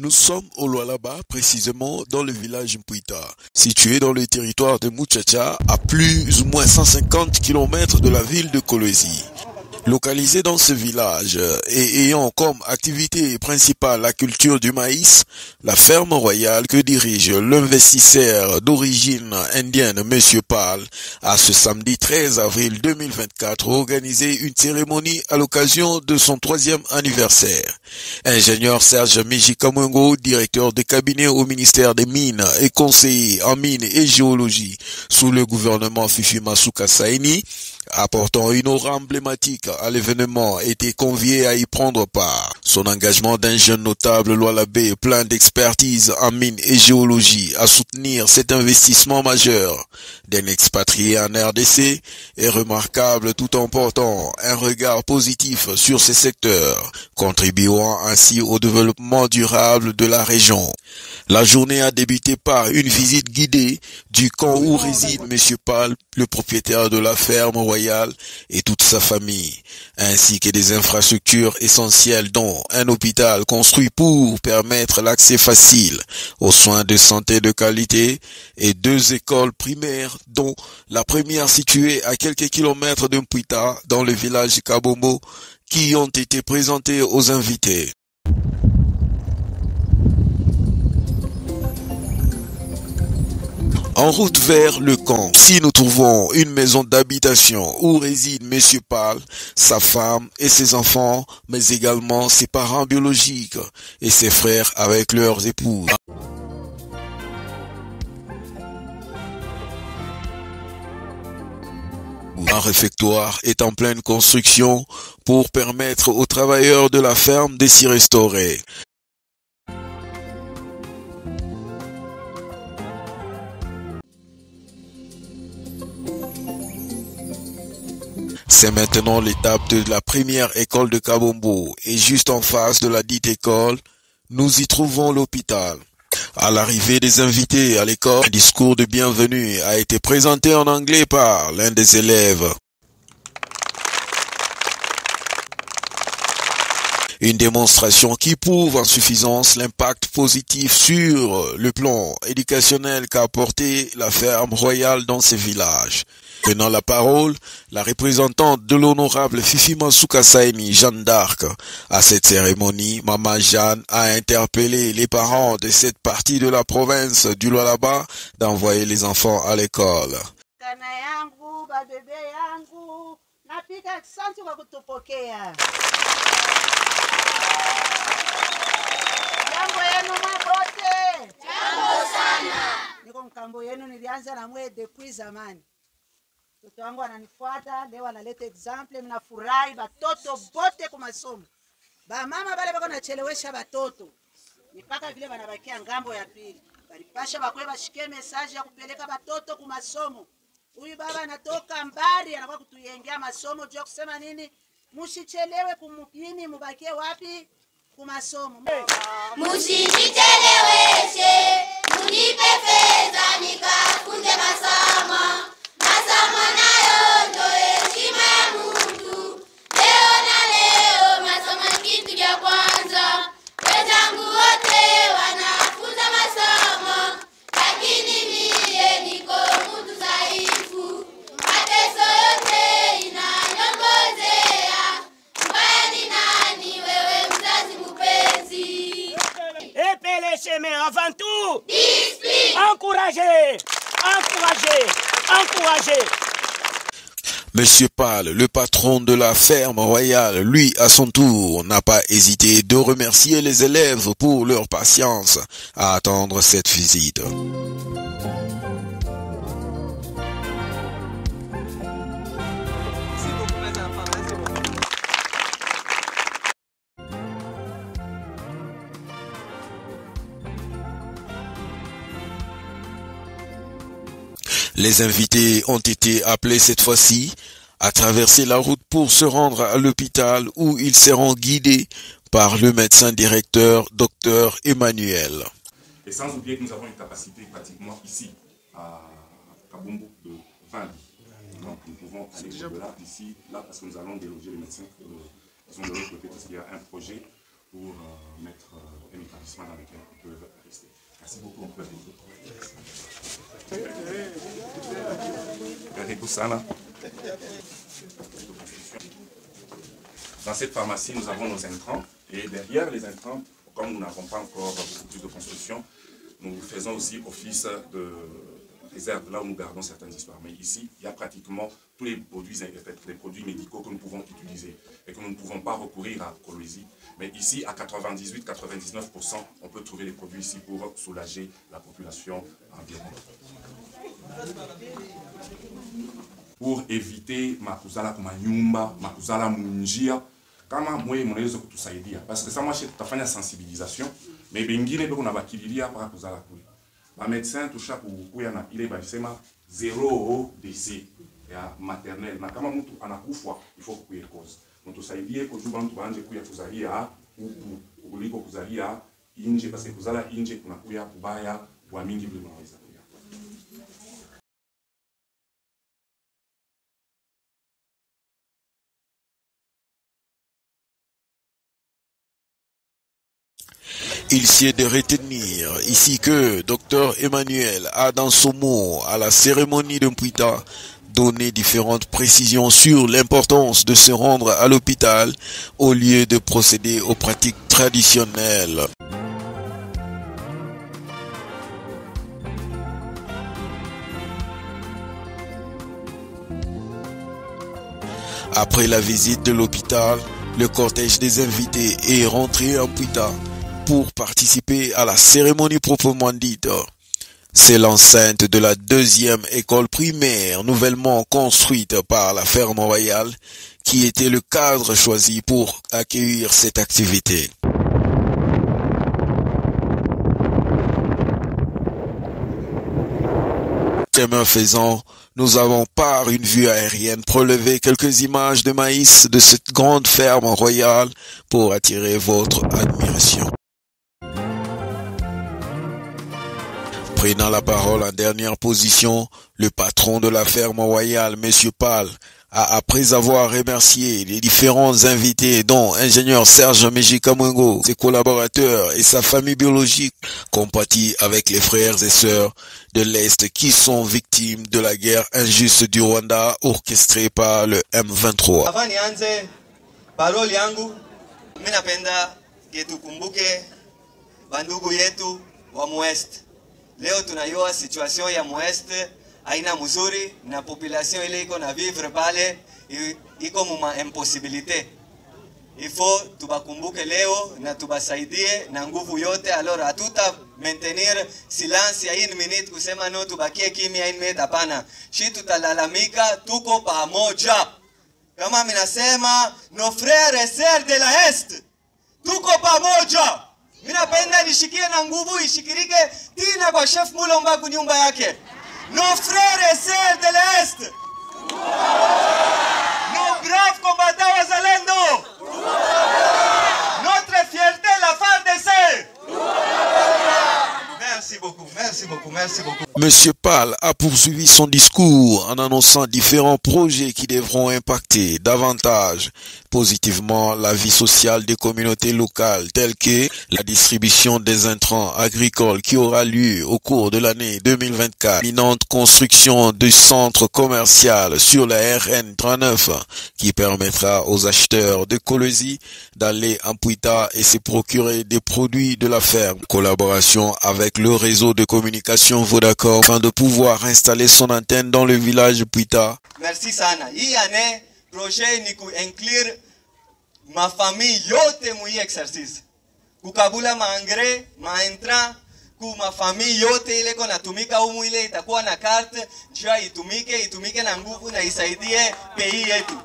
Nous sommes au Lualaba, précisément dans le village Mpuita, situé dans le territoire de Muchacha, à plus ou moins 150 km de la ville de Kolwezi. Localisé dans ce village et ayant comme activité principale la culture du maïs, la ferme royale que dirige l'investisseur d'origine indienne Monsieur Pal a ce samedi 13 avril 2024 organisé une cérémonie à l'occasion de son 3e anniversaire. Ingénieur Serge Mijikamungo, directeur de cabinet au ministère des Mines et conseiller en mines et géologie sous le gouvernement Fifi Masuka Saini, apportant une aura emblématique à l'événement, était convié à y prendre part. Son engagement d'un jeune notable Lualabé plein d'expertise en mines et géologie à soutenir cet investissement majeur d'un expatrié en RDC est remarquable tout en portant un regard positif sur ces secteurs, contribuant ainsi au développement durable de la région. La journée a débuté par une visite guidée du camp où réside M. Pal, le propriétaire de la ferme royale et toute sa famille, ainsi que des infrastructures essentielles dont un hôpital construit pour permettre l'accès facile aux soins de santé de qualité et 2 écoles primaires dont la première située à quelques kilomètres de Mpuita dans le village de Kabombo qui ont été présentées aux invités. En route vers le camp, si nous trouvons une maison d'habitation où réside Monsieur Pal, sa femme et ses enfants, mais également ses parents biologiques et ses frères avec leurs épouses. Un réfectoire est en pleine construction pour permettre aux travailleurs de la ferme de s'y restaurer. C'est maintenant l'étape de la première école de Kabombo et juste en face de la dite école, nous y trouvons l'hôpital. À l'arrivée des invités à l'école, un discours de bienvenue a été présenté en anglais par l'un des élèves. Une démonstration qui prouve en suffisance l'impact positif sur le plan éducationnel qu'a apporté la ferme royale dans ces villages. Prenant la parole, la représentante de l'honorable Fifi Masuka Saini, Jeanne d'Arc, à cette cérémonie, Maman Jeanne a interpellé les parents de cette partie de la province du Lualaba d'envoyer les enfants à l'école. Napika asante kwa kutupokea. Jambo yenu mabote. Jambo sana. Niko mkambo yenu nilianza na mwe depuis zamani. Mtoto wangu ananifuata, leo analeta example, mnafurahi batoto bote kwa masomo. Ba mama bale bako nachelewesha batoto. Nipaka vile banabakia ngambo ya pili. Balipasha bakwe bashike message ya kupeleka batoto kwa masomo. Huyu baba anatoka mbali anakuwa kutuyengea masomo juu kusema nini? Mushichelewe kumugini, mubakie wapi? Kumasomo. Musicheleweshe, munipe fedha nikafunze masomo. Masomo nayo ndo heshima ya mtu. Leo na leo masomo ni kitu cha kwanza. Wenzangu wote wanafunza masomo, lakini mie niko mtu dhaifu. Mateso yote inanyongozea. Mbaya ni nani wewe mzazi mpenzi? Épelez mais avant tout, Discipline. encouragez, encouragez, encouragez. Monsieur Pal, le patron de la ferme royale, lui, à son tour, n'a pas hésité de remercier les élèves pour leur patience à attendre cette visite. Les invités ont été appelés cette fois-ci à traverser la route pour se rendre à l'hôpital où ils seront guidés par le médecin directeur, Dr Emmanuel. Et sans oublier que nous avons une capacité pratiquement ici, à Kabombo, de 20 lits. Donc nous pouvons aller au-delà ici, là, parce que nous allons déloger les médecins qui sont de l'autre côté, parce qu'il y a un projet pour mettre un établissement dans lequel ils peuvent rester. Merci beaucoup. Dans cette pharmacie, nous avons nos intrants et derrière les intrants, comme nous n'avons pas encore beaucoup plus de construction, nous faisons aussi office de réserve, là où nous gardons certaines histoires. Mais ici, il y a pratiquement tous les produits médicaux que nous pouvons utiliser et que nous ne pouvons pas recourir à Kolwezi. Mais ici, à 98-99%, on peut trouver les produits ici pour soulager la population environnante. Pour éviter makuzala kuma nyumba, makuzala munjia, kama mwe mnaweza kutusaidia. Parce que ça moi tutafanya sensibilisation, mais bengine beko na bakililia para kuzala kule. Ba médecin tusha kuya na ile basema 0 décès ya maternelle. Na kama mtu anakufa, il faut kuye cause. Mtusaidie kujuba mtu baanje kuya kuzalia huku kuliko kuzalia nje, parce que kuzala nje kunakuya kubaya wa mingi vile unaweza. Il sied de retenir ici que Dr Emmanuel a dans son mot à la cérémonie de Mpouita donné différentes précisions sur l'importance de se rendre à l'hôpital au lieu de procéder aux pratiques traditionnelles. Après la visite de l'hôpital, le cortège des invités est rentré à Mpouita pour participer à la cérémonie proprement dite. C'est l'enceinte de la 2e école primaire nouvellement construite par la ferme royale qui était le cadre choisi pour accueillir cette activité. Chemin faisant, nous avons par une vue aérienne prélevé quelques images de maïs de cette grande ferme royale pour attirer votre admiration. Prenant la parole en dernière position, le patron de la ferme royale, M. Pal, a, après avoir remercié les différents invités, dont ingénieur Serge Mejika-Mwengo, ses collaborateurs et sa famille biologique, compatit avec les frères et sœurs de l'Est qui sont victimes de la guerre injuste du Rwanda orchestrée par le M23. Avant nianze parole yangu, mimi napenda tukumbuke bandugu yetu wa Muest. Leo tunayua situation ya Muest haina mzuri na population ile iko na vivre pale iko muma impossibilité. Il faut tubakumbuke leo na tubasaidie na nguvu yote. Alors hatuta maintenir silence ya 1 minute kusema no tubakie kimya 1 minute, hapana. Shi tutalalamika, tuko pamoja. Kama minasema nos frères et sœurs de la Est, tuko pamoja. Minapenda nishikie na nguvu ishikirike tina kwa chef Mulomba kunyumba yake. Nos frères et sœurs de l'Est, nos braves combattants wazalendo, notre fierté, la FARDC. Merci beaucoup, merci beaucoup, merci beaucoup. Monsieur Pal a poursuivi son discours en annonçant différents projets qui devront impacter davantage positivement la vie sociale des communautés locales, telles que la distribution des intrants agricoles qui aura lieu au cours de l'année 2024, l'imminente construction du centre commercial sur la RN 39 qui permettra aux acheteurs de Kolwezi d'aller en Mpouita et se procurer des produits de la ferme, collaboration avec le réseau de communication Vodacom afin de pouvoir installer son antenne dans le village de Mpouita. Merci sana. Hii année projet ni inclure ma famille yote mu exercice. Kukabula maengrais, maentrant, ma famille yote ile ko natumika humu ile itakuwa na carte, njia itumike na nguvu na isaidie pays yetu.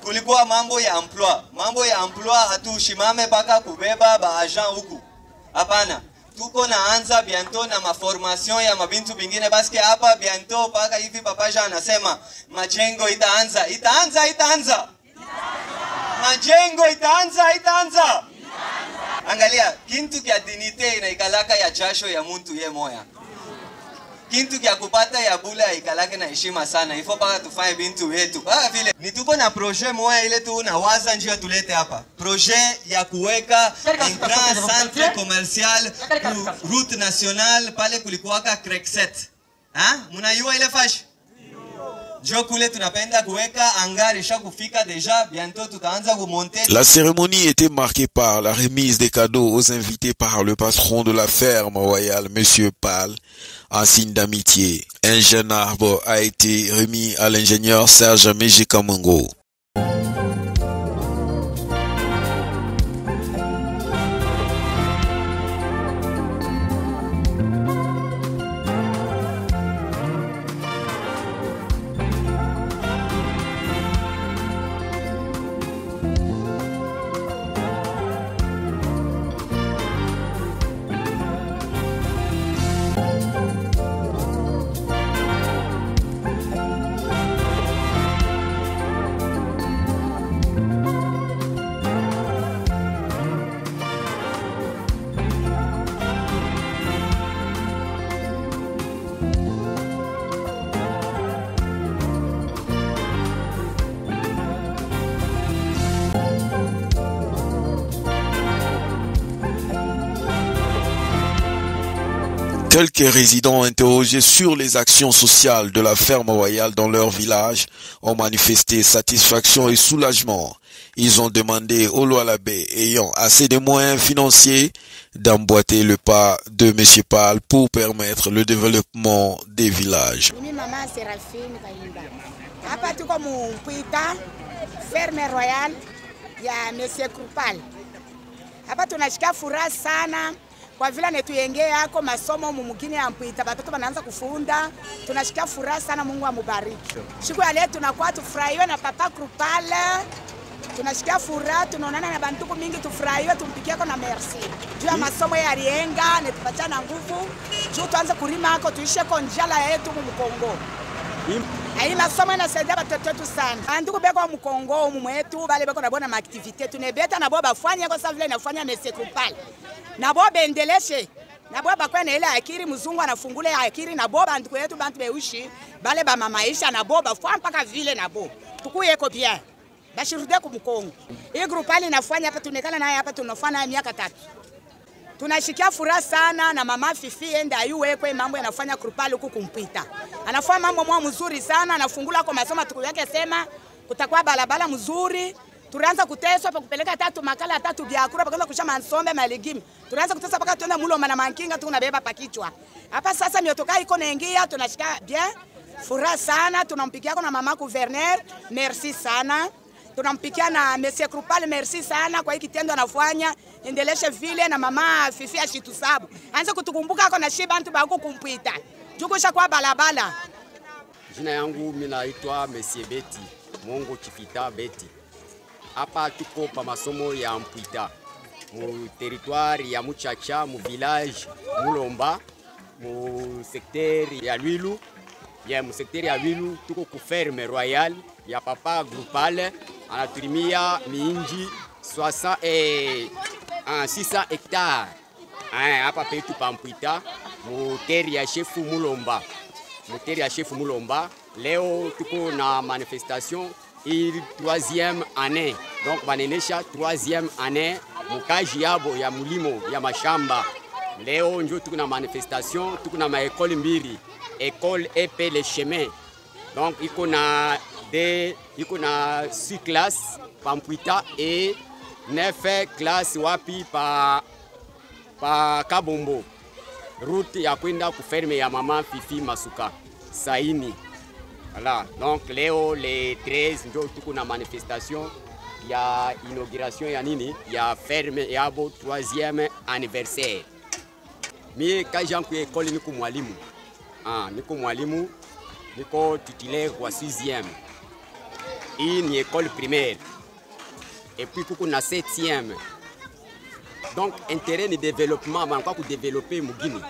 Kulikuwa mambo ya emploi hatushimame paka kubeba ba agent huku. Hapana. Tuko naanza bientôt na maformation ya mabintu bingine baske hapa bientôt paka hivi papa Jean anasema majengo itaanza. Majengo itaanza. Angalia kintu kya dignité inaikalaka ya jasho ya muntu ye moya. kintu kya kupata ya bula ikalake na heshima sana. Ifo paka tufanye bintu yetu. Vile ni tuko na projet moja ile tu na waza njia tulete hapa. Projet ya kuweka un grand centre commercial route nationale pale kulikuwaka Crekset. Mnajua ile fashi? La cérémonie était marquée par la remise des cadeaux aux invités par le patron de la ferme royale, Monsieur Pal, en signe d'amitié. Un jeune arbre a été remis à l'ingénieur Serge Méjikamongo. Quelques résidents interrogés sur les actions sociales de la ferme royale dans leur village ont manifesté satisfaction et soulagement. Ils ont demandé au Lualabé ayant assez de moyens financiers d'emboîter le pas de M. Pal pour permettre le développement des villages. Ferme royale ya Monsieur Krupal. Hapa tunashika furaha sana kwa vile netuyengea yako masomo mumugini ya Mpwita, batoto wanaanza kufunda. Tunashika furaha sana, Mungu amubariki. Siku ya leo tunakuwa tufurahiwe na Papa Krupal. Tunashika furaha, tunaonana na bantuku mingi, tufurahiwe, tumpikie kwa na merci. Juu ya masomo ya rienga, netupatia na nguvu. Juu tuanze kurima hako, tuishe kwa njala yetu mkongo. Ayi masomo inasaidia batoto wetu sana. Bantuku beko mkongo mwetu, bale beko na bona ma activité. Tunebeta na bo bafanya kwa sababu inafanya Monsieur Krupal. Na bo bendeleshe. Na bo bakwe na ile akiri mzungu anafungule akiri na bo bantu yetu bantu beushi bale ba mamaisha na bo bafanya mpaka vile na bo. Tukuyeko bien. Bashirude ku Mkongo. Hii Krupal inafanya hapa tunekana naye hapa tunafanya miaka 3. Tunashikia furaha sana na mama Fifi ende ayuwekwe mambo yanafanya Krupal huku kumpita. Anafanya mambo mwa mzuri sana, anafungula kwa masomo tuku yake sema kutakuwa balabala mzuri. Turanza kuteswa pa kupeleka 3 makala 3 byakura bakaanza kushama nsombe maligimi. Turanza kuteswa paka tuenda mulo mana mankinga tunabeba pakichwa. Hapa sasa miotoka iko naingia tunashika bien. Furaha sana tunampikia kwa na mama gouverneur, merci sana. Tunampikia na Monsieur Krupal, merci sana kwa hiki kitendo anafanya. Endeleshe vile na mama Fifi ashitusabu. Anza kutukumbuka kwa na shiba bantu ba huko kumpita. Jukusha kwa balabala. Jina yangu mimi naitwa Monsieur Betty, Mongo Chifita Betty. Hapa tuko pa masomo ya Mpwita. Mu territoire ya Muchacha, mu village Mulomba, mu secteur ya Lwilu. Ya mu secteur ya Lwilu tuko ku ferme royale ya Papa Krupal, anaturimia miinji 600 hectares. Hapa petu pa Mpwita, mu terre ya chefu Mulomba. Mu terre ya chefu Mulomba. Leo tuko na manifestation il 3e année. Donc banenesha 3e année mukaji yabo ya mulimo ya mashamba. Leo njo tuko na manifestation, tuko na maekole mbili. École EP Les Chemins. Donc iko na 6 classes pa Mpwita et 9 classes wapi pa Kabombo. Route ya kwenda kuferme ya mama Fifi Masuka Saini. Voilà, donc Léo les 13 ndio tuko na manifestation ya inauguration ya nini ya ferme yabo 3e anniversaire. Mie kaja ku école niko mwalimu. Niko mwalimu, niko titulaire wa 6e. Hii ni école primaire. Et puis kuko na 7e. Donc intérêt ni développement, manko ku développer mugini.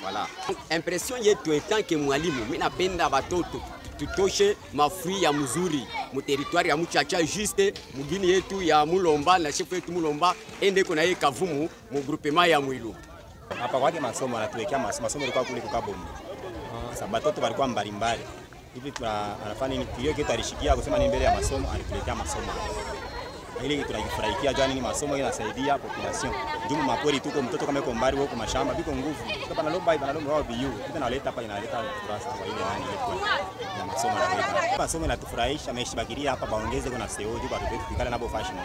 Voilà. Donc impression yetu etant que mwalimu, mimi napenda batoto tutoshe mafui ya mzuri mu territoire ya Muchacha juste mugini yetu ya Mulomba na chef yetu Mulomba ende kuna yeye Kavumu mu groupement ya Mwilu. Hapa kwake masomo anatuwekea masomo ilikuwa kule Kabombo. sababu watoto walikuwa mbalimbali. Hivi tunafanya nini? Kilio kitu alishikia kusema ni mbele ya masomo, alituletea masomo. Ile tunajifurahikia jana ni masomo yanasaidia population. Jumu mapori tuko mtoto kama yuko mbali huko mashamba biko nguvu. Hapa nalomba wao biu. Kitu naleta hapa inaleta furaha kwa ile nani yetu. Na masomo yanaleta. Masomo yanatufurahisha, maisha bakiria hapa baongeze kuna seo juu bado tukikala nabo fashion.